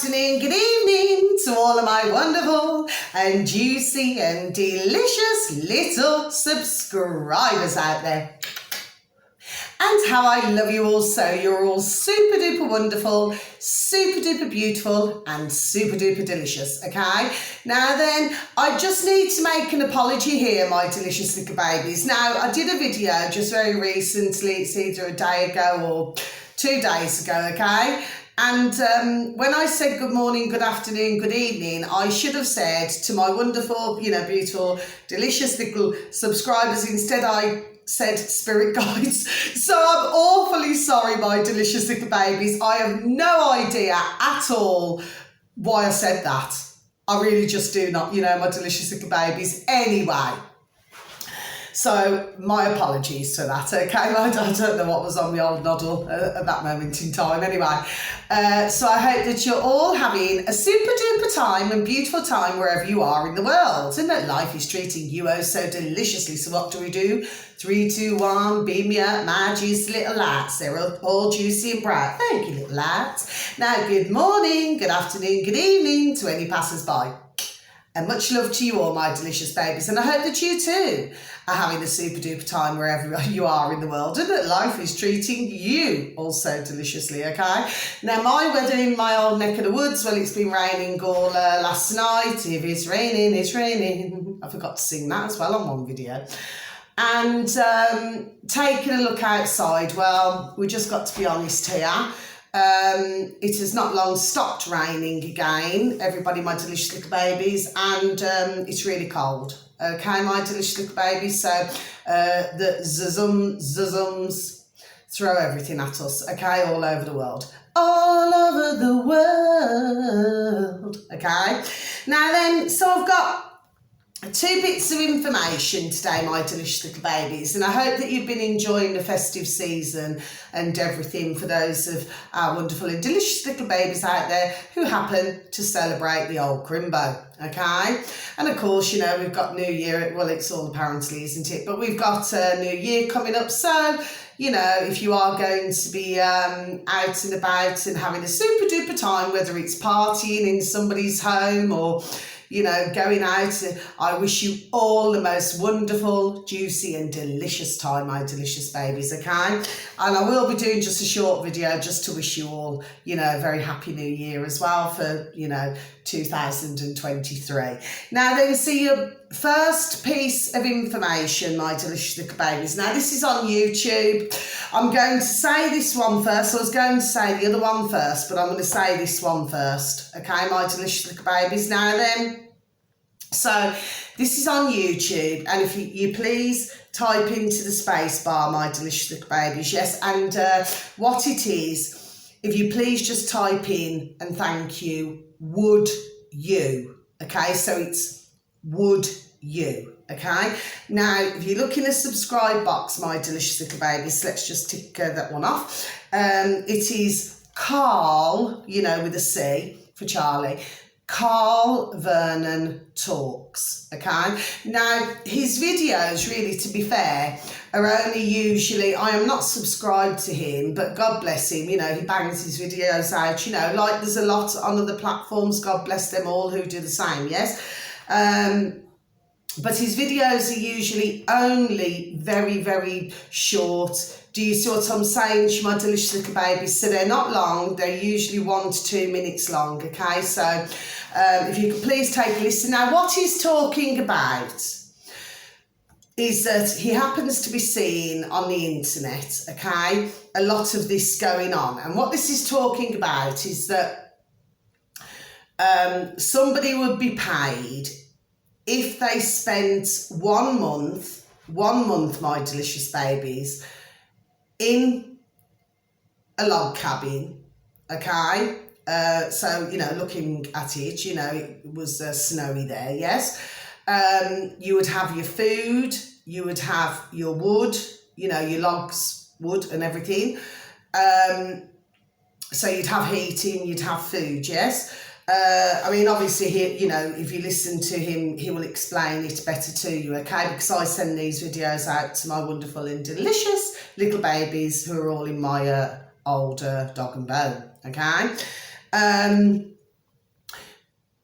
afternoon, good evening to all of my wonderful and juicy and delicious little subscribers out there. And how I love you all so. You're all super duper wonderful, super duper beautiful and super duper delicious, okay? Now then, I just need to make an apology here, my delicious little babies. Now, I did a video just very recently, it's either a day ago or 2 days ago, okay? And when I said good morning, good afternoon, good evening, I should have said to my wonderful, beautiful, delicious little subscribers, instead I said spirit guides. So I'm awfully sorry, my delicious little babies. I have no idea at all why I said that. I really just do not, my delicious little babies. Anyway. So my apologies for that, okay? I don't know what was on the old noddle at that moment in time. Anyway, so I hope that you're all having a super duper time and beautiful time wherever you are in the world, and that life is treating you oh so deliciously. So what do? 3, 2, 1, beam me up, my juicy little lights. They're all juicy and bright. Thank you, little lights. Now, good morning, good afternoon, good evening to any passers-by. And much love to you all, my delicious babies. And I hope that you too are having a super duper time wherever you are in the world, and that life is treating you also deliciously, okay? Now, my weather in my old neck of the woods, well, it's been raining all last night. If it's raining, it's raining. I forgot to sing that as well on one video. And taking a look outside, well, we just got to be honest here. It has not long stopped raining again, everybody, my delicious little babies, and it's really cold, okay, my delicious little babies. So the zuzums throw everything at us, okay, all over the world, okay. Now then, so I've got 2 bits of information today, my delicious little babies, and I hope that you've been enjoying the festive season and everything for those of our wonderful and delicious little babies out there who happen to celebrate the old Crimbo, okay? And of course, we've got New Year, well, it's all apparently, isn't it? But we've got New Year coming up, so if you are going to be out and about and having a super duper time, whether it's partying in somebody's home or going out, I wish you all the most wonderful, juicy and delicious time, my delicious babies, okay? And I will be doing just a short video just to wish you all, a very happy new year as well for, 2023. Now then, see your first piece of information, my delicious little babies. Now, this is on YouTube. I'm going to say this one first. I was going to say the other one first, but I'm going to say this one first. Okay, my delicious little babies. Now then, so this is on YouTube, and if you please type into the space bar, my delicious little babies. Yes, and what it is, if you please just type in, and thank you, would you, okay? So it's would you, okay? Now, if you look in the subscribe box, my delicious little babies, let's just tick that one off. It is Carl, with a C for Charlie, Carl Vernon Talks, okay? Now, his videos, really, to be fair, are only usually, I am not subscribed to him, but God bless him, he bangs his videos out, like there's a lot on other platforms, God bless them all who do the same, yes? But his videos are usually only very, very short. Do you see what I'm saying, my delicious little babies? So they're not long. They're usually 1 to 2 minutes long, okay? So if you could please take a listen. Now, what he's talking about is that he happens to be seeing on the internet, okay, a lot of this going on. And what this is talking about is that somebody would be paid if they spent 1 month, my delicious babies, in a log cabin, okay? So, looking at it, it was snowy there, yes? You would have your food, you would have your wood, your logs, wood and everything. So you'd have heating, you'd have food, yes? Obviously, if you listen to him, he will explain it better to you, okay? Because I send these videos out to my wonderful and delicious little babies who are all in my old dog and bone, okay?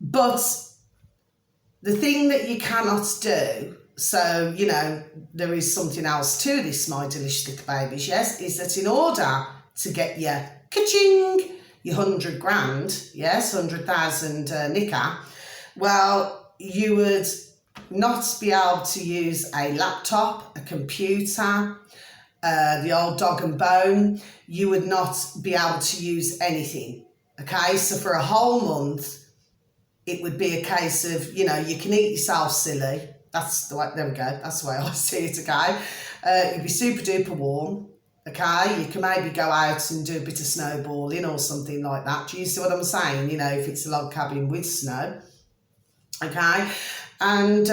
But the thing that you cannot do, so, you know, there is something else to this, my delicious little babies, yes, is that in order to get your ka-ching, your 100 grand, yes, 100,000 nicker, well, you would not be able to use a laptop, a computer, the old dog and bone. You would not be able to use anything, okay? So for a whole month, it would be a case of, you know, you can eat yourself silly. That's the way, there we go, that's the way I see it, okay? You'd be super duper warm, okay? You can maybe go out and do a bit of snowballing or something like that. Do you see what I'm saying? You know, if it's a log cabin with snow, okay? And,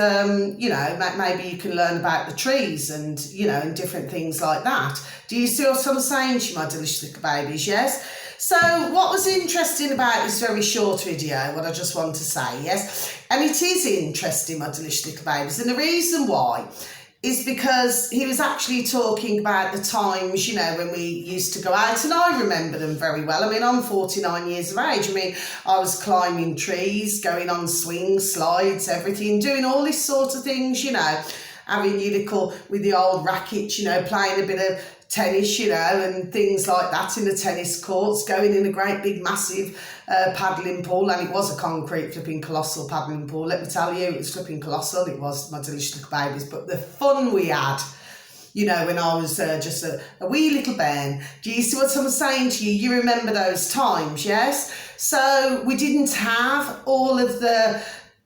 you know, maybe you can learn about the trees and, you know, and different things like that. Do you see what I'm saying to you, my delicious little babies, yes? So what was interesting about this very short video, what I just want to say, yes, and it is interesting, my delicious little babies, and the reason why is because he was actually talking about the times, you know, when we used to go out, and I remember them very well. I mean, I'm 49 years of age. I mean, I was climbing trees, going on swings, slides, everything, doing all this sort of things, you know, having your little, with the old rackets, you know, playing a bit of tennis, you know, and things like that in the tennis courts, going in a great big massive paddling pool, and it was a concrete flipping colossal paddling pool, let me tell you, it was flipping colossal, it was, my delicious little babies. But the fun we had, you know, when I was just a wee little bairn, do you see what I'm saying to you? You remember those times, yes? So we didn't have all of the,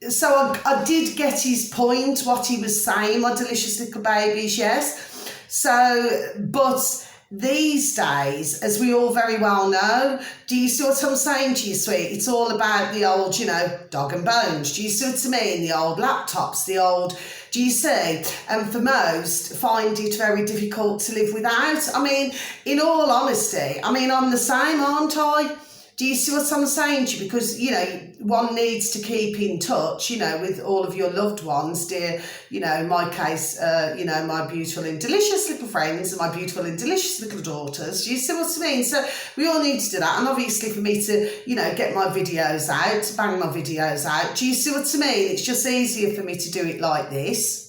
so I did get his point, what he was saying, my delicious little babies, yes? So, but these days, as we all very well know, do you see what I'm saying to you, sweet? It's all about the old, you know, dog and bones. Do you see what I mean? The old laptops, the old, do you see? And for most, find it very difficult to live without. I mean, in all honesty, I mean, I'm the same, aren't I? Do you see what I'm saying to you? Because, you know, one needs to keep in touch, you know, with all of your loved ones, dear, you know, in my case, you know, my beautiful and delicious little friends and my beautiful and delicious little daughters. Do you see what I mean? So we all need to do that. And obviously for me to, you know, get my videos out, bang my videos out. Do you see what I mean? It's just easier for me to do it like this.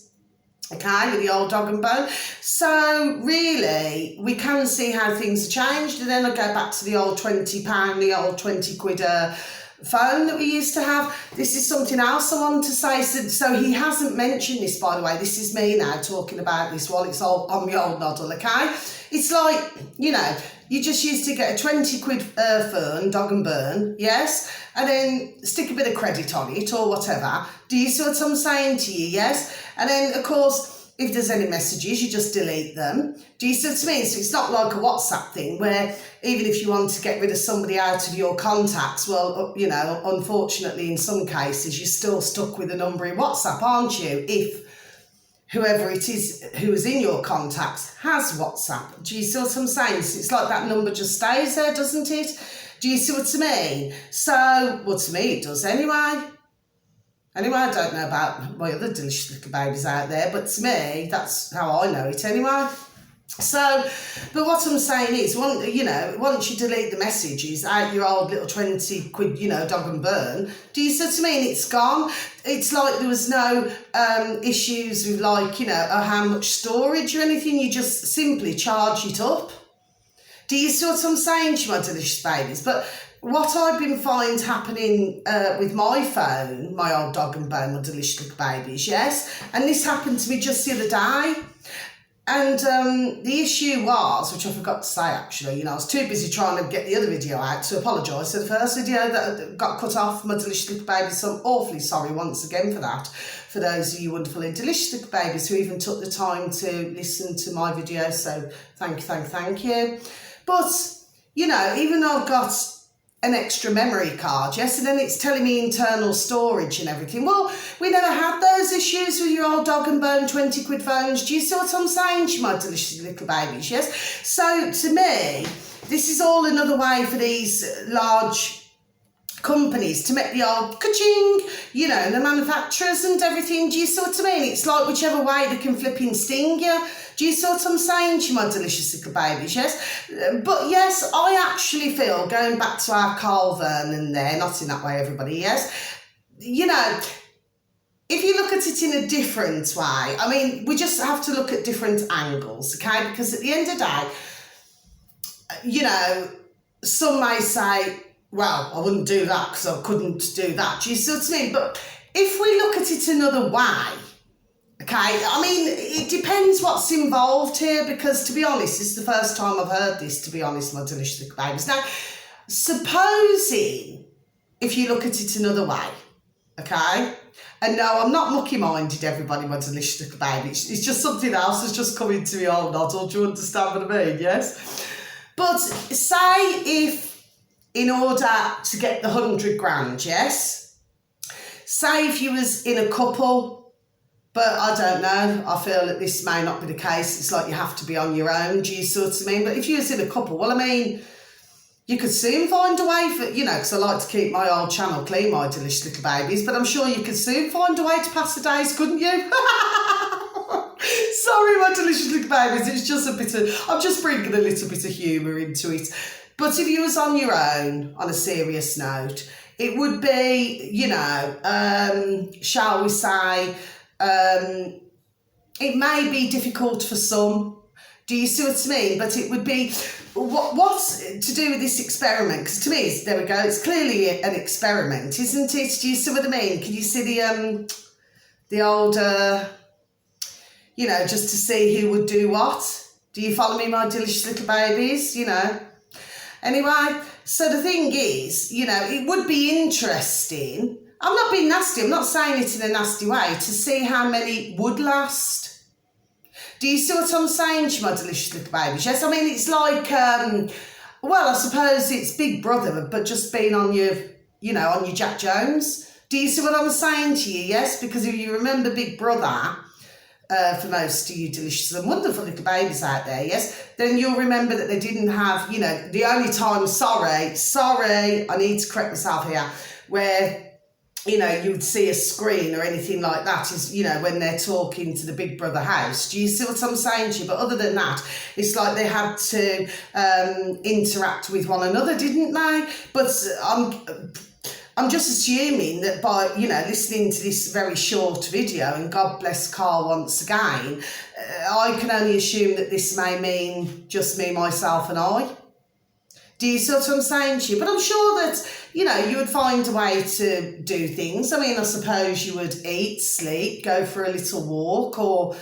Okay, with the old dog and bone. So really, we can see how things have changed. And then I go back to the old £20, the old 20 quid phone that we used to have. This is something else I want to say. So he hasn't mentioned this, by the way. This is me now talking about this while it's all on my old noddle, okay? It's like, you know, you just used to get a 20 quid phone, dog and burn, yes? And then stick a bit of credit on it or whatever. Do you see what I'm saying to you, yes? And then, of course, if there's any messages, you just delete them. Do you see what I mean? So it's not like a WhatsApp thing where even if you want to get rid of somebody out of your contacts, well, you know, unfortunately, in some cases, you're still stuck with a number in WhatsApp, aren't you? If whoever it is who is in your contacts has WhatsApp. Do you see what I'm saying? So it's like that number just stays there, doesn't it? Do you see what I mean? So, well, to me, it does anyway. Anyway, I don't know about my other delicious little babies out there, but to me, that's how I know it anyway. So, but what I'm saying is, you know, once you delete the messages out your old little 20 quid, you know, dog and burn, do you see what I mean? It's gone. It's like there was no issues with, like, you know, how much storage or anything. You just simply charge it up. Do you see what I'm saying to you, my delicious babies? But what I've been finding happening with my phone, my old dog and bone, my delicious little babies, yes? And this happened to me just the other day. And the issue was, which I forgot to say actually, you know, I was too busy trying to get the other video out to apologise for the first video that got cut off, my delicious little babies, so I'm awfully sorry once again for that. For those of you wonderful and delicious little babies who even took the time to listen to my video, so thank you. But, you know, even though I've got an extra memory card, yes, and then it's telling me internal storage and everything. Well, we never had those issues with your old dog and bone 20 quid phones. Do you see what I'm saying to you, my delicious little babies, yes? So, to me, this is all another way for these large companies to make the old ka-ching, you know, the manufacturers and everything. Do you see what I mean? It's like whichever way they can flipping sting you. Do you see what I'm saying to you, my delicious little babies, yes? But yes, I actually feel, going back to our Carl Vernon there, not in that way, everybody, yes? you know, if you look at it in a different way, I mean, we just have to look at different angles, okay? Because at the end of the day, you know, some may say, well, I wouldn't do that because I couldn't do that. Do you see what I mean? But if we look at it another way, okay, I mean, it depends what's involved here, because to be honest, this is the first time I've heard this, to be honest, my delicious little babies. Now, supposing if you look at it another way, okay, and no, I'm not mucky-minded, everybody, my delicious little baby. It's just something else that's just come into me old noddle. Do you understand what I mean? Yes? But say if, in order to get the 100 grand, yes? Say if you was in a couple, but I don't know, I feel that this may not be the case. It's like you have to be on your own, do you see what I mean? But if you was in a couple, well, I mean, you could soon find a way for, you know, because I like to keep my old channel clean, my delicious little babies, but I'm sure you could soon find a way to pass the days, couldn't you? Sorry, my delicious little babies, it's just a bit of, I'm just bringing a little bit of humour into it. But if you was on your own, on a serious note, it would be, you know, shall we say, it may be difficult for some. Do you see what I mean? But it would be, what's to do with this experiment? Because to me, there we go, it's clearly an experiment, isn't it? Do you see what I mean? Can you see the old, you know, just to see who would do what? Do you follow me, my delicious little babies? You know. Anyway, so the thing is, you know, it would be interesting. I'm not being nasty, I'm not saying it in a nasty way, to see how many would last. Do you see what I'm saying to you, my delicious little babies? Yes, I mean, it's like, well, I suppose it's Big Brother, but just being on your, you know, on your Jack Jones. Do you see what I'm saying to you? Yes, because if you remember Big Brother, for most of you delicious and wonderful little babies out there, yes, then you'll remember that they didn't have, you know, the only time, sorry, I need to correct myself here, where, you know, you would see a screen or anything like that is, you know, when they're talking to the Big Brother house. Do you see what I'm saying to you? But other than that, it's like they had to interact with one another, didn't they? But I'm just assuming that by, you know, listening to this very short video, and God bless Carl once again, I can only assume that this may mean just me, myself and I. Do you see what I'm saying to you? But I'm sure that, you know, you would find a way to do things. I mean, I suppose you would eat, sleep, go for a little walk, or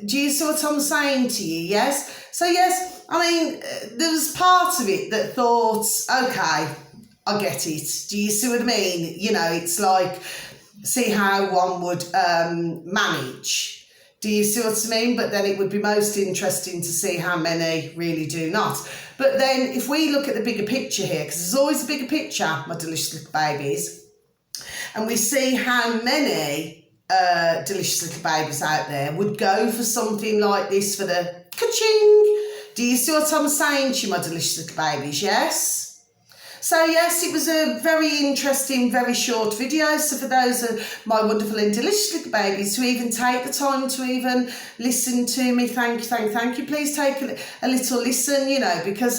do you see what I'm saying to you? Yes? So, yes, I mean, there was part of it that thought, okay, I get it. Do you see what I mean? You know, it's like, see how one would manage. Do you see what I mean? But then it would be most interesting to see how many really do not. But then if we look at the bigger picture here, because there's always a bigger picture, my delicious little babies, and we see how many delicious little babies out there would go for something like this for the ka-ching. Do you see what I'm saying to you, my delicious little babies? Yes? So yes, it was a very interesting, very short video. So for those of my wonderful and delicious little babies who even take the time to even listen to me, thank you. Please take a little listen, you know, because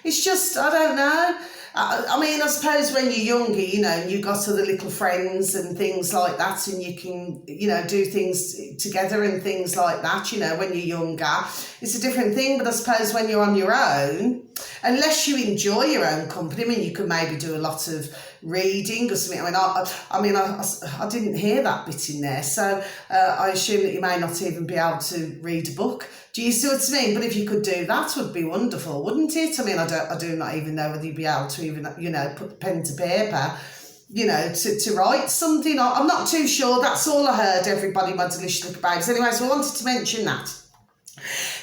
it's just, I don't know. I mean, I suppose when you're younger, you know, you got other little friends and things like that, and you can, you know, do things together and things like that, you know, when you're younger. It's a different thing, but I suppose when you're on your own, unless you enjoy your own company, I mean, you could maybe do a lot of reading or something. I mean, I didn't hear that bit in there, so I assume that you may not even be able to read a book. Do you see what I mean? But if you could do that, would be wonderful, wouldn't it? I mean, I do not even know whether you'd be able to even, you know, put pen to paper, you know, to write something. I'm not too sure. That's all I heard, everybody, my delicious little babes. Anyway, so I wanted to mention that.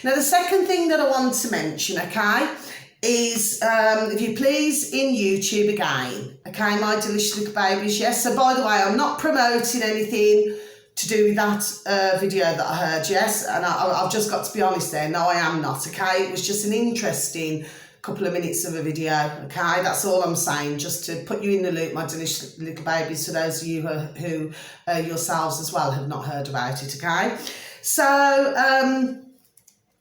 Now, the second thing that I want to mention, okay, is, if you please, in YouTube again, okay, my delicious little babies, yes. So, by the way, I'm not promoting anything to do with that video that I heard, yes, and I've just got to be honest there, no, I am not, okay. It was just an interesting couple of minutes of a video, okay, that's all I'm saying, just to put you in the loop, my delicious little babies, for those of you who yourselves as well have not heard about it, okay. So,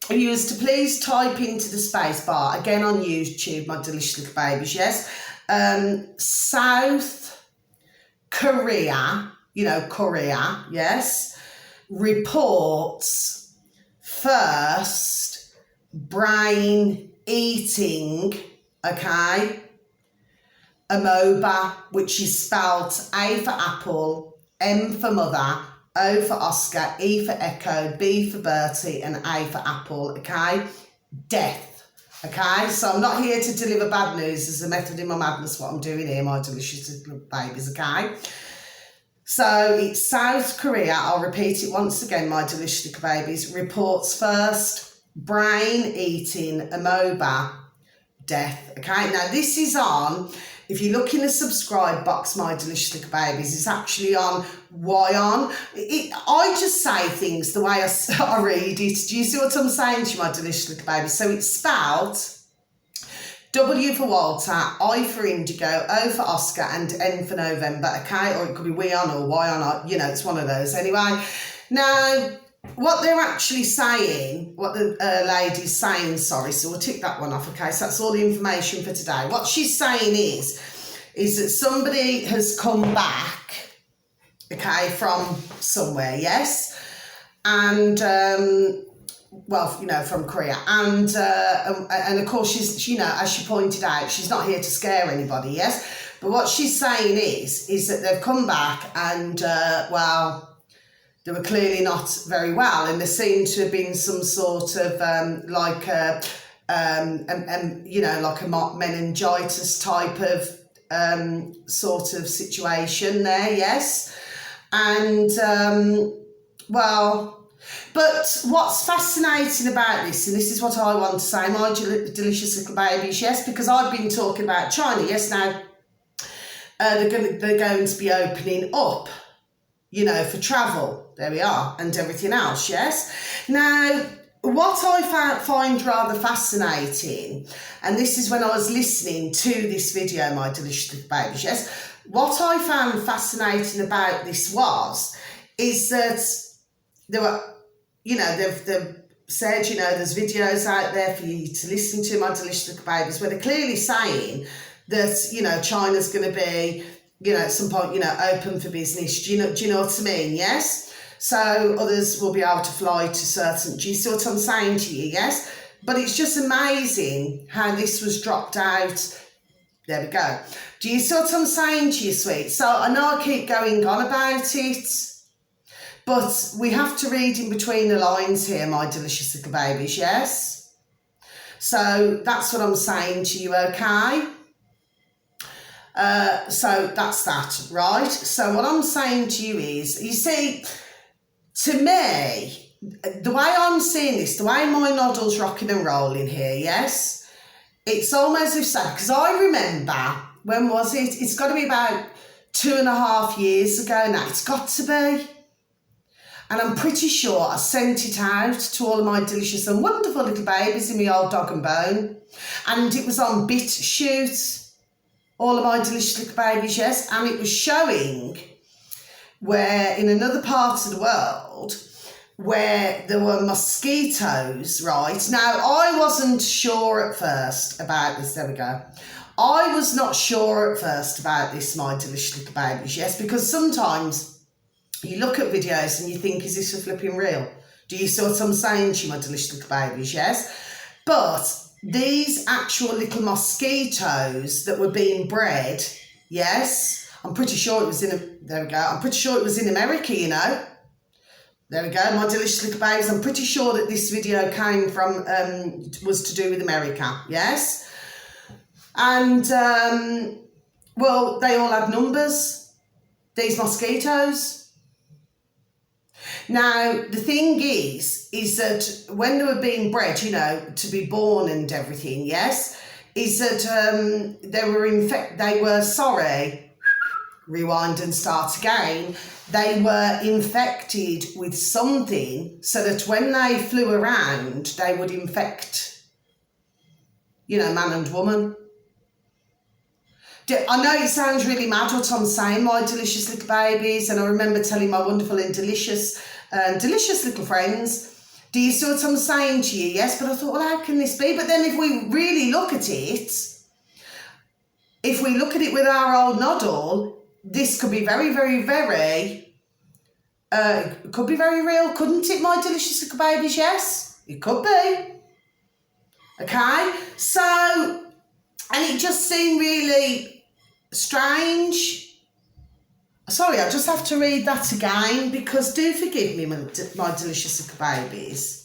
if you was to please type into the space bar, again on YouTube, my delicious little babies, yes, South Korea, Korea, yes, reports first brain eating, okay, amoeba, which is spelt A for apple, M for mother, O for Oscar, E for echo, B for Bertie, and A for apple, okay? Death. Okay, so I'm not here to deliver bad news. There's a method in my madness what I'm doing here, my delicious little babies, okay? So it's South Korea, I'll repeat it once again, my delicious little babies, reports first brain eating amoeba death, okay? Now this is on, if you look in the subscribe box, my delicious little babies, it's actually on WION. I just say things the way I read it. Do you see what I'm saying to you, my delicious little babies? So it's spelled W for Walter, I for Indigo, O for Oscar, and N for November, okay? Or it could be WION or WION, it's one of those anyway. Now, what they're actually saying, what the lady's saying, sorry, so we'll tick that one off, okay? So that's all the information for today. What she's saying is that somebody has come back, okay, from somewhere, yes? And, from Korea. And of course, she's, as she pointed out, she's not here to scare anybody, yes? But what she's saying is that they've come back and, they were clearly not very well, and there seemed to have been some sort of like a meningitis type of sort of situation there, yes. And but what's fascinating about this, and this is what I want to say, my delicious little babies, yes, because I've been talking about China, yes. Now they're going to be opening up, for travel. There we are, and everything else, yes? Now, what I find rather fascinating, and this is when I was listening to this video, my delicious little babies, yes? What I found fascinating about this is that there were, they've said, there's videos out there for you to listen to, my delicious little babies, where they're clearly saying that, China's going to be, at some point, open for business. Do you know what I mean? Yes? So others will be able to fly to certain, do you see what I'm saying to you? Yes? But it's just amazing how this was dropped out. There we go. Do you see what I'm saying to you, sweet? So I know I keep going on about it, but we have to read in between the lines here, my delicious little babies, yes? So that's what I'm saying to you, okay? So that's that, right? So what I'm saying to you is, you see, to me, the way I'm seeing this, the way my noddle's rocking and rolling here, yes, it's almost as if, because I remember, when was it? It's got to be about 2.5 years ago now. It's got to be. And I'm pretty sure I sent it out to all of my delicious and wonderful little babies in my old dog and bone. And it was on BitChute, all of my delicious little babies, yes. And it was showing where in another part of the world where there were mosquitoes, right? Now, I wasn't sure at first about this. There we go. I was not sure at first about this, my delicious little babies, yes, because sometimes you look at videos and you think, is this a flipping real? Do you see what I'm saying to you, my delicious little babies, yes? But these actual little mosquitoes that were being bred, yes, I'm pretty sure it was there we go, I'm pretty sure it was in America, There we go, my delicious little babies. I'm pretty sure that this video came from, was to do with America, yes? And, well, they all had numbers, these mosquitoes. Now, the thing is that when they were being bred, to be born and everything, yes, is that they were sorry, rewind and start again, they were infected with something so that when they flew around, they would infect, man and woman. I know it sounds really mad what I'm saying, my delicious little babies, and I remember telling my wonderful and delicious little friends, do you see what I'm saying to you? Yes, but I thought, well, how can this be? But then if we really look at it, with our old noddle, this could be very, very, very, could be very real, couldn't it, my delicious little babies? Yes, it could be. Okay, so, and it just seemed really strange. Sorry, I just have to read that again, because do forgive me, my delicious little babies.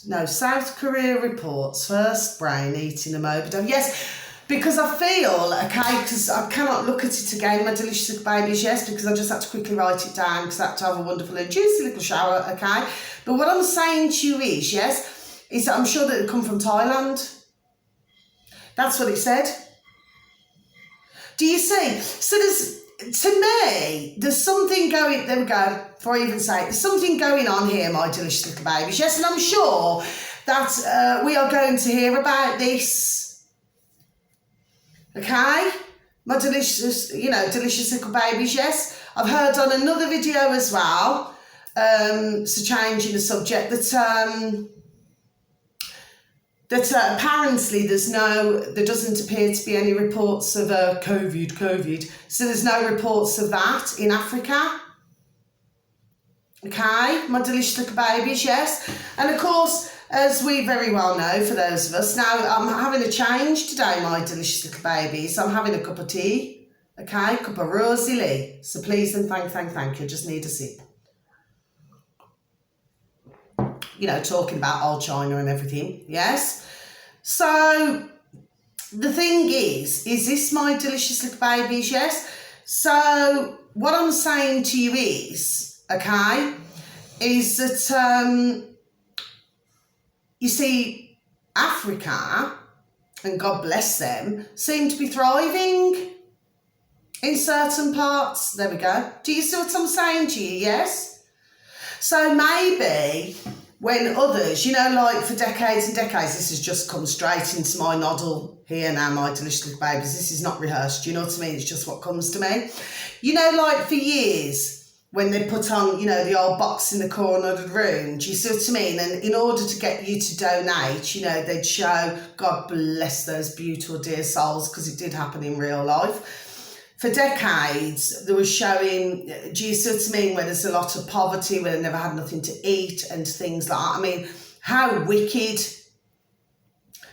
No, South Korea reports first brain eating a Mobido. Yes, because I feel, okay, because I cannot look at it again, my delicious little babies, yes, because I just had to quickly write it down because I had to have a wonderful and juicy little shower, okay? But what I'm saying to you is, yes, is that I'm sure that it come from Thailand. That's what it said. Do you see? So to me, there's something going, there we go, before I even say it, there's something going on here, my delicious little babies, yes, and I'm sure that we are going to hear about this, okay? My delicious, delicious little babies, yes. I've heard on another video as well, so changing the subject, that apparently there doesn't appear to be any reports of COVID. So there's no reports of that in Africa. Okay, my delicious little babies, yes. And of course, as we very well know, for those of us, now I'm having a change today, my delicious little babies. I'm having a cup of tea, okay, cup of Rosie Lee. So please and thank you, just need a sip. Talking about old China and everything, yes? So, the thing is this my delicious little babies, yes? So, what I'm saying to you is, okay, is that, you see, Africa, and God bless them, seem to be thriving in certain parts. There we go. Do you see what I'm saying to you, yes? So, maybe when others, like for decades and decades, this has just come straight into my noddle here now, my delicious little babies. This is not rehearsed, you know what I mean? It's just what comes to me. Like for years, when they put on, the old box in the corner of the room, do you see what I mean? And in order to get you to donate, they'd show, God bless those beautiful dear souls, because it did happen in real life. For decades, there was showing, do you see what I mean, where there's a lot of poverty, where they never had nothing to eat and things like that. I mean, how wicked.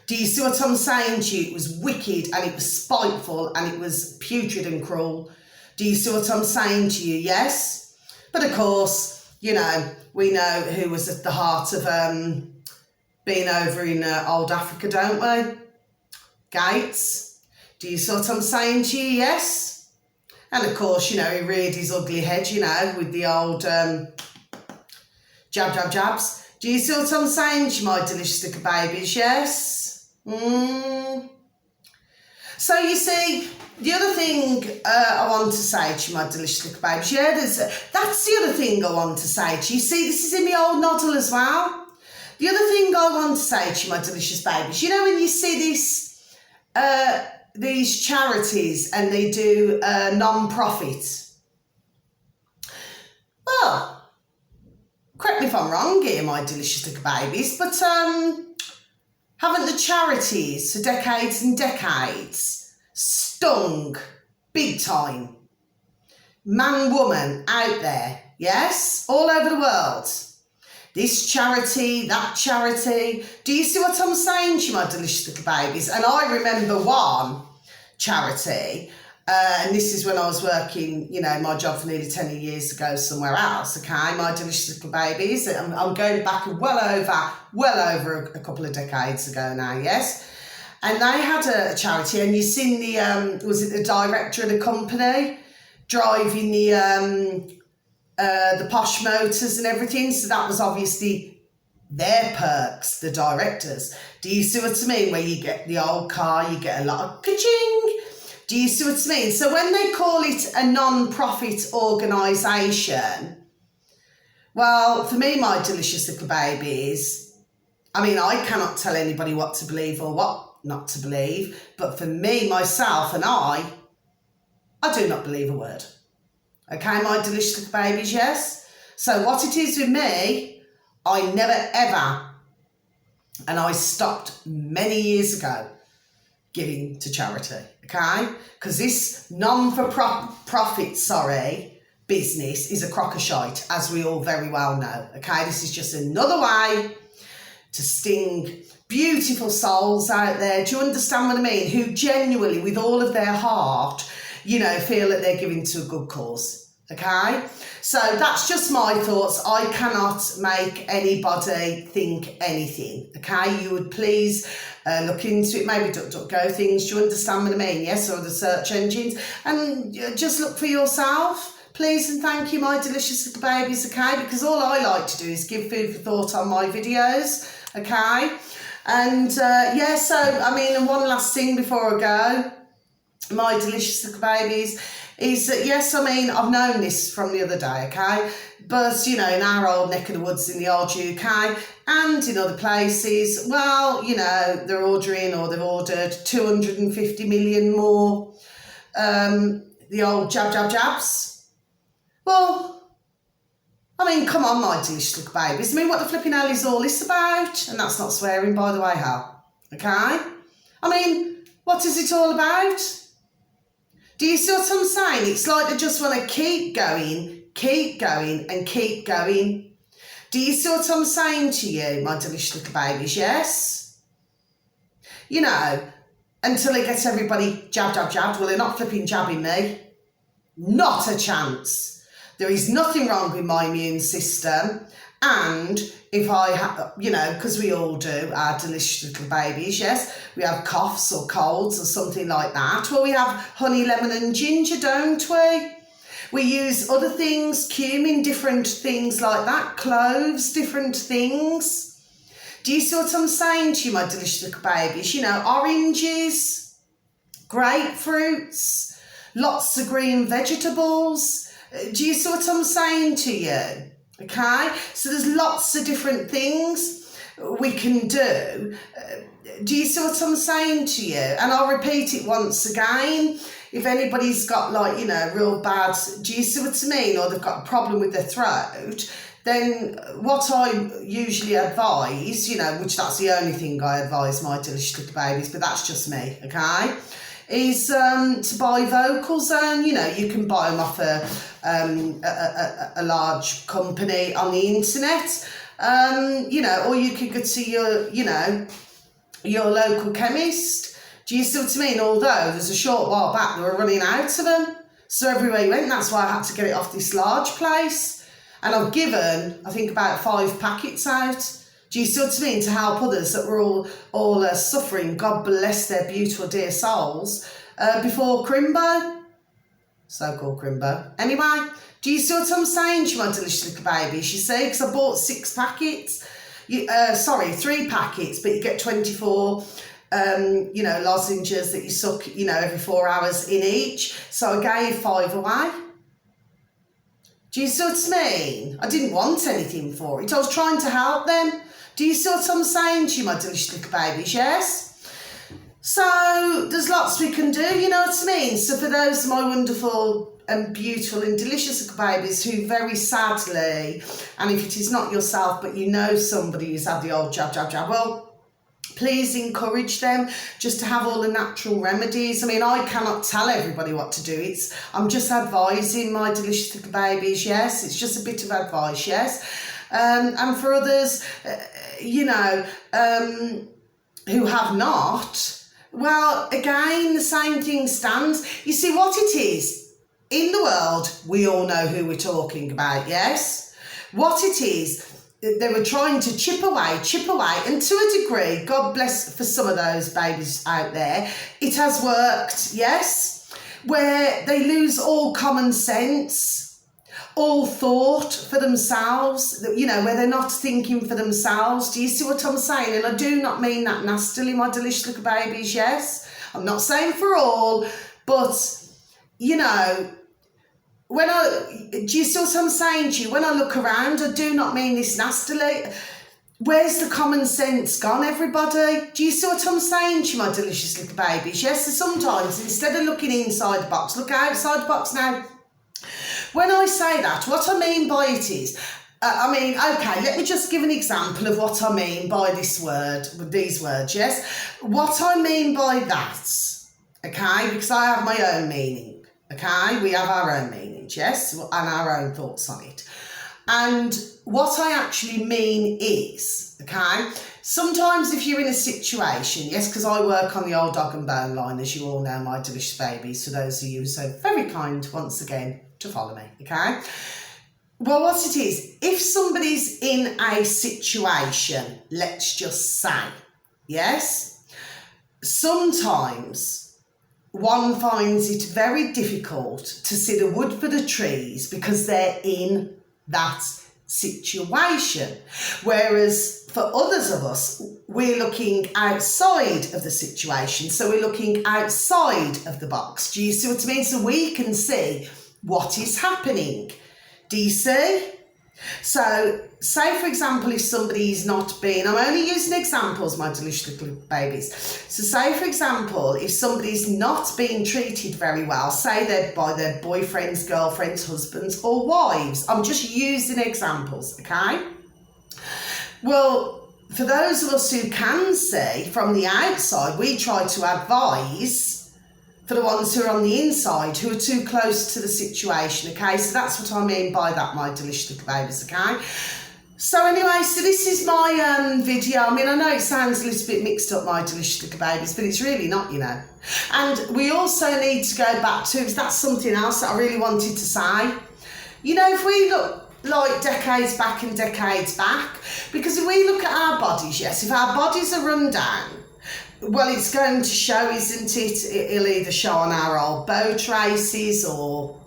Do you see what I'm saying to you? It was wicked and it was spiteful and it was putrid and cruel. Do you see what I'm saying to you? Yes? But of course, we know who was at the heart of being over in old Africa, don't we? Gates. Do you see what I'm saying to you? Yes? And of course, he reared his ugly head, with the old jabs. Do you see what I'm saying to you, my delicious little babies? Yes? So you see, the other thing I want to say to you, my delicious little babies, that's the other thing I want to say to you. See, this is in my old noddle as well. The other thing I want to say to you, my delicious babies, when you see this, these charities and they do non-profit. Well, correct me if I'm wrong here, my delicious little babies, but haven't the charities for decades and decades stung big time? Man, woman out there, yes, all over the world. This charity, that charity. Do you see what I'm saying to you, my delicious little babies? And I remember one charity, and this is when I was working, my job for nearly 10 years ago somewhere else, okay, my delicious little babies. I'm going back well over a couple of decades ago now, yes? And they had a charity, and you seen was it the director of the company driving the posh motors and everything, so that was obviously their perks, the directors. Do you see what I mean? Where you get the old car, you get a lot of ka-ching. Do you see what I mean? So when they call it a non-profit organisation, well, for me, my delicious little babies, I cannot tell anybody what to believe or what not to believe, but for me, myself and I do not believe a word. Okay, my delicious little babies, yes? So what it is with me, I never ever, and I stopped many years ago, giving to charity, okay? Because this non-for-profit, business is a crock of shite, as we all very well know, okay? This is just another way to sting beautiful souls out there, do you understand what I mean, who genuinely, with all of their heart, feel that they're giving to a good cause, okay? So that's just my thoughts. I cannot make anybody think anything, okay? You would please look into it, maybe DuckDuckGo things, do you understand what I mean, yes, or the search engines, and just look for yourself. Please and thank you, my delicious little babies, okay? Because all I like to do is give food for thought on my videos, okay? And and one last thing before I go, my delicious little babies, is that, yes, I've known this from the other day, okay? But, in our old neck of the woods in the old UK and in other places, well, they've ordered 250 million more, the old jabs. Well, come on, my delicious little babies. What the flipping hell is all this about? And that's not swearing, by the way, hell. Okay? What is it all about? Do you see what I'm saying? It's like they just want to keep going, and keep going. Do you see what I'm saying to you, my delicious little babies? Yes? Until they get everybody jabbed. Well, they're not flipping jabbing me. Not a chance. There is nothing wrong with my immune system, and if I have, because we all do, our delicious little babies, yes, we have coughs or colds or something like that. Well, we have honey, lemon and ginger, don't we? We use other things, cumin, different things like that, cloves, different things. Do you see what I'm saying to you, my delicious little babies? Oranges, grapefruits, lots of green vegetables. Do you see what I'm saying to you? Okay, so there's lots of different things we can do. Do you see what I'm saying to you? And I'll repeat it once again. If anybody's got real bad, do you see what I mean? Or they've got a problem with their throat, then what I usually advise, which that's the only thing I advise my delicious little babies, but that's just me, okay? Is to buy Vocal Zone. You can buy them off a large company on the internet, or you could go to your local chemist. Do you see what I mean? Although there's a short while back they were running out of them, so everywhere you went, that's why I had to get it off this large place, and I've given, I think, about 5 packets out. Do you see what I mean? To help others that were all suffering, God bless their beautiful dear souls, before Crimbo. So-called Crimbo. Anyway, do you see what I'm saying to you, my delicious little babies? You see, because I bought 6 packets. 3 packets, but you get 24, lozenges that you suck, every 4 hours in each. So I gave 5 away. Do you see what I mean? I didn't want anything for it. I was trying to help them. Do you see what I'm saying to you, my delicious little babies, yes? So there's lots we can do, you know what I mean? So for those of my wonderful and beautiful and delicious little babies who very sadly, and if it is not yourself, but somebody who's had the old jab, well, please encourage them just to have all the natural remedies. I cannot tell everybody what to do. I'm just advising my delicious little babies, yes? It's just a bit of advice, yes? And for others, who have not, well, again, the same thing stands. You see what it is? In the world, we all know who we're talking about, yes? What it is, they were trying to chip away, and to a degree, God bless for some of those babies out there, it has worked, yes? Where they lose all common sense, all thought for themselves, where they're not thinking for themselves. Do you see what I'm saying? And I do not mean that nastily, my delicious little babies, yes? I'm not saying for all, but, do you see what I'm saying to you? When I look around, I do not mean this nastily. Where's the common sense gone, everybody? Do you see what I'm saying to you, my delicious little babies? Yes, so sometimes, instead of looking inside the box, look outside the box now. When I say that, what I mean by it is, I mean, okay, let me just give an example of what I mean by these words, yes? What I mean by that, okay, because I have my own meaning, okay? We have our own meanings, yes, and our own thoughts on it. And what I actually mean is, okay, sometimes if you're in a situation, yes, because I work on the old dog and bone line, as you all know, my delicious babies, for those of you who are so very kind, once again, to follow me, okay? Well, what it is, if somebody's in a situation, let's just say, yes, sometimes one finds it very difficult to see the wood for the trees because they're in that situation. Whereas for others of us, we're looking outside of the situation. So we're looking outside of the box. Do you see what I mean? So we can see what is happening. Do you see? So, say for example, if somebody's not been, I'm only using examples, my delicious little babies. So say for example, if somebody's not being treated very well, say they're by their boyfriends, girlfriends, husbands or wives. I'm just using examples, okay? Well, for those of us who can see from the outside, we try to advise for the ones who are on the inside, who are too close to the situation, okay? So that's what I mean by that, my delicious little babies, okay? So anyway, so this is my video. I mean, I know it sounds a little bit mixed up, my delicious little babies, but it's really not, you know. And we also need to go back to, because that's something else that I really wanted to say. You know, if we look like decades back and decades back, because if we look at our bodies, yes, if our bodies are run down, well, it's going to show, isn't it? It'll either show on our old bow traces or,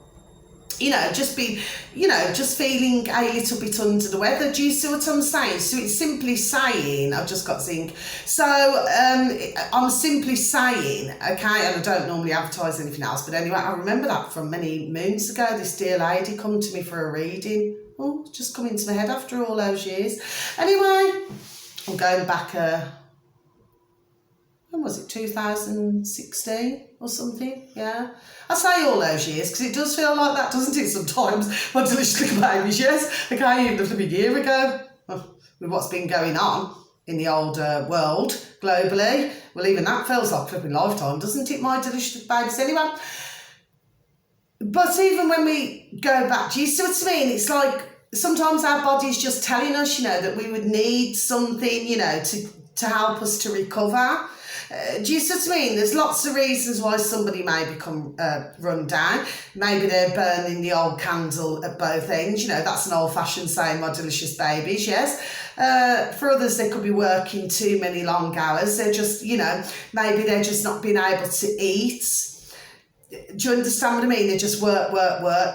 you know, just be, you know, just feeling a little bit under the weather. Do you see what I'm saying? So it's simply saying, I've just got zinc. So I'm simply saying, okay, and I don't normally advertise anything else, but anyway, I remember that from many moons ago. This dear lady come to me for a reading. Oh, just come into my head after all those years. Anyway, I'm going back when was it, 2016 or something? Yeah. I say all those years because it does feel like that, doesn't it, sometimes? My delicious little babies, yes. Okay, even a flipping year ago, with what's been going on in the old world globally. Well, even that feels like a flipping lifetime, doesn't it, my delicious little babies? Anyway, but even when we go back, do you see what I mean? It's like sometimes our body's just telling us, you know, that we would need something, you know, to help us to recover. Do you see what I mean? There's lots of reasons why somebody may become run down. Maybe they're burning the old candle at both ends. You know, that's an old-fashioned saying, my delicious babies, yes. For others, they could be working too many long hours. They're just, you know, maybe they're just not being able to eat. Do you understand what I mean? They just work.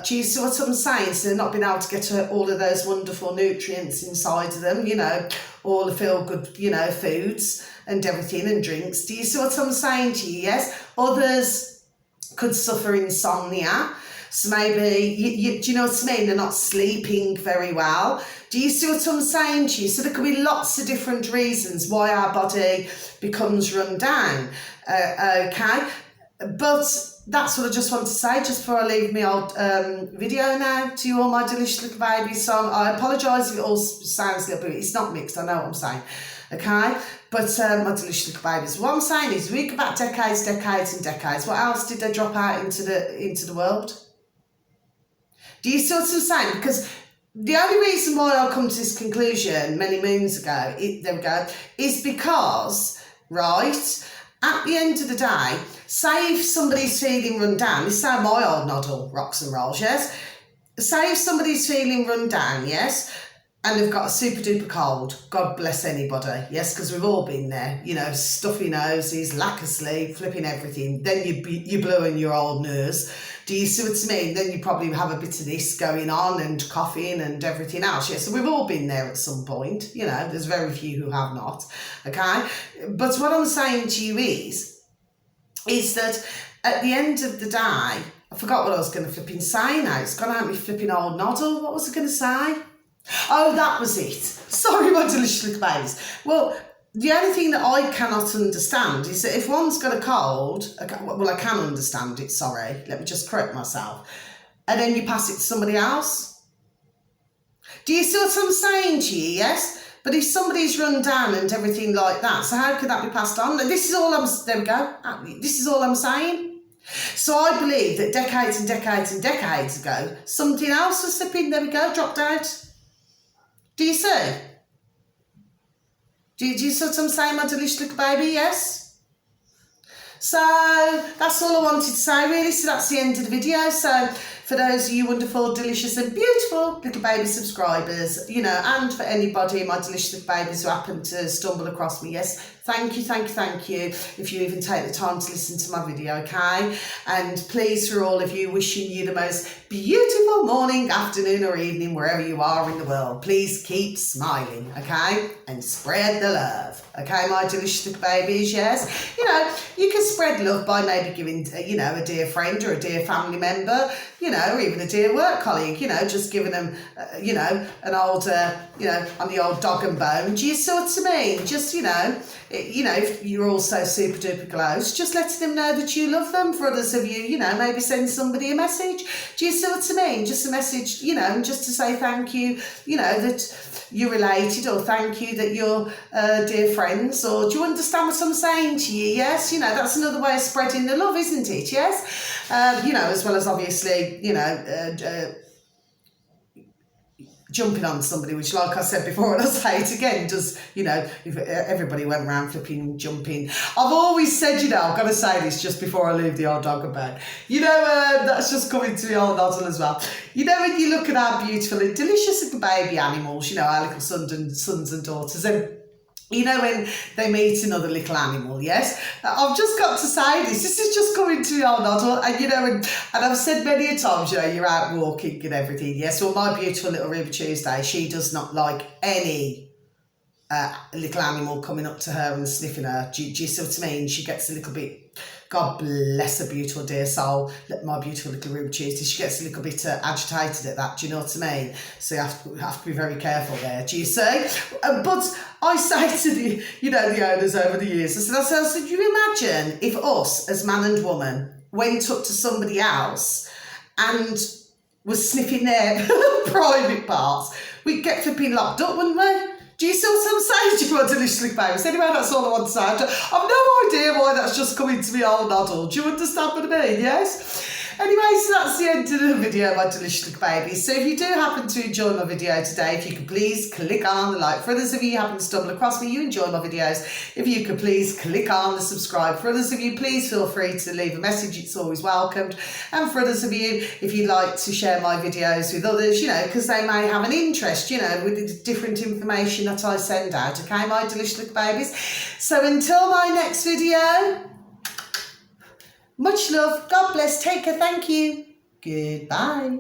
Do you see what I'm saying? So they're not being able to get all of those wonderful nutrients inside of them, you know, all the feel-good, you know, foods and everything and drinks. Do you see what I'm saying to you? Yes. Others could suffer insomnia. So maybe, do you know what I mean? They're not sleeping very well. Do you see what I'm saying to you? So there could be lots of different reasons why our body becomes run down. Okay. But that's what I just want to say, just before I leave my old video now to you all, my delicious little babies. So I apologise if it all sounds a little bit, it's not mixed, I know what I'm saying, okay? But my delicious little babies, what I'm saying is, we go back decades and decades. What else did they drop out into the world? Do you see what I'm saying? Because the only reason why I come to this conclusion many moons ago, there we go, is because, right, at the end of the day, say if somebody's feeling run down, this is how my old noddle rocks and rolls, yes? Say if somebody's feeling run down, yes, and they've got a super duper cold, God bless anybody, yes, because we've all been there, you know, stuffy noses, lack of sleep, flipping everything, then you're blowing your old nose. Do you see what I mean? Then you probably have a bit of this going on and coughing and everything else. Yes, so we've all been there at some point. You know, there's very few who have not. Okay? But what I'm saying to you is that at the end of the day, I forgot what I was going to flipping say now. It's gone out me flipping old noddle. What was I going to say? Oh, that was it. Sorry, my delicious little babies. Well, the only thing that I cannot understand is that if one's got a cold, well, I can understand it, sorry, let me just correct myself, and then you pass it to somebody else. Do you see what I'm saying to you? Yes? But if somebody's run down and everything like that, so how could that be passed on? This is all there we go. This is all I'm saying. So I believe that decades and decades and decades ago, something else was slipping, there we go, dropped out. Do you see? Do you see what I'm saying, my delicious little baby? Yes? So that's all I wanted to say really, so that's the end of the video. So for those of you wonderful, delicious and beautiful little baby subscribers, you know, and for anybody, my delicious little babies who happen to stumble across me, yes, thank you, thank you, thank you, if you even take the time to listen to my video, okay? And please, for all of you, wishing you the most beautiful morning, afternoon or evening, wherever you are in the world, please keep smiling, okay? And spread the love, okay, my delicious little babies, yes? You know, you can spread love by maybe giving, you know, a dear friend or a dear family member, you know, or even a dear work colleague, you know, just giving them, you know, an old, you know, on the old dog and bone. Do you see what I mean? Just, you know, if you're also super duper close, just letting them know that you love them. For others of you, you know, maybe send somebody a message. Do you see what I mean? Just a message, you know, just to say thank you, you know, that you're related, or thank you that you're dear friends, or do you understand what I'm saying to you? Yes, you know, that's another way of spreading the love, isn't it? Yes, you know, as well as obviously, you know, jumping on somebody, which, like I said before, and I'll say it again, does, you know, if everybody went around flipping, jumping. I've always said, you know, I've got to say this just before I leave the old dog about, you know, that's just coming to the old nozzle as well. You know, when you look at our beautiful and delicious little baby animals, you know, our little sons and daughters, and you know, when they meet another little animal, yes? I've just got to say this is just coming to me on that, and you know, and I've said many a times, you know, you're out walking and everything, yes? Well, my beautiful little Ruby Tuesday, she does not like any little animal coming up to her and sniffing her. Do you see what I mean? She gets a little bit, God bless her beautiful dear soul, my beautiful little Ruby Tuesday, she gets a little bit agitated at that, do you know what I mean? So you have to be very careful there, do you see? But I say to the, you know, the owners over the years, I said, you imagine if us, as man and woman, went up to somebody else and was sniffing their private parts, we'd get flipping locked up, wouldn't we? Do you see what I'm saying to you, my delicious little babies? Anyway, that's all I want to say. I've no idea why that's just coming to me old noddle. Do you understand what I mean? Yes? Anyway, so that's the end of the video, my delicious little babies. So if you do happen to enjoy my video today, if you could please click on the like. For others of you who happen to stumble across me, you enjoy my videos, if you could please click on the subscribe. For others of you, please feel free to leave a message. It's always welcomed. And for others of you, if you'd like to share my videos with others, you know, because they may have an interest, you know, with the different information that I send out, okay, my delicious little babies. So until my next video, much love, God bless, take care, thank you, goodbye.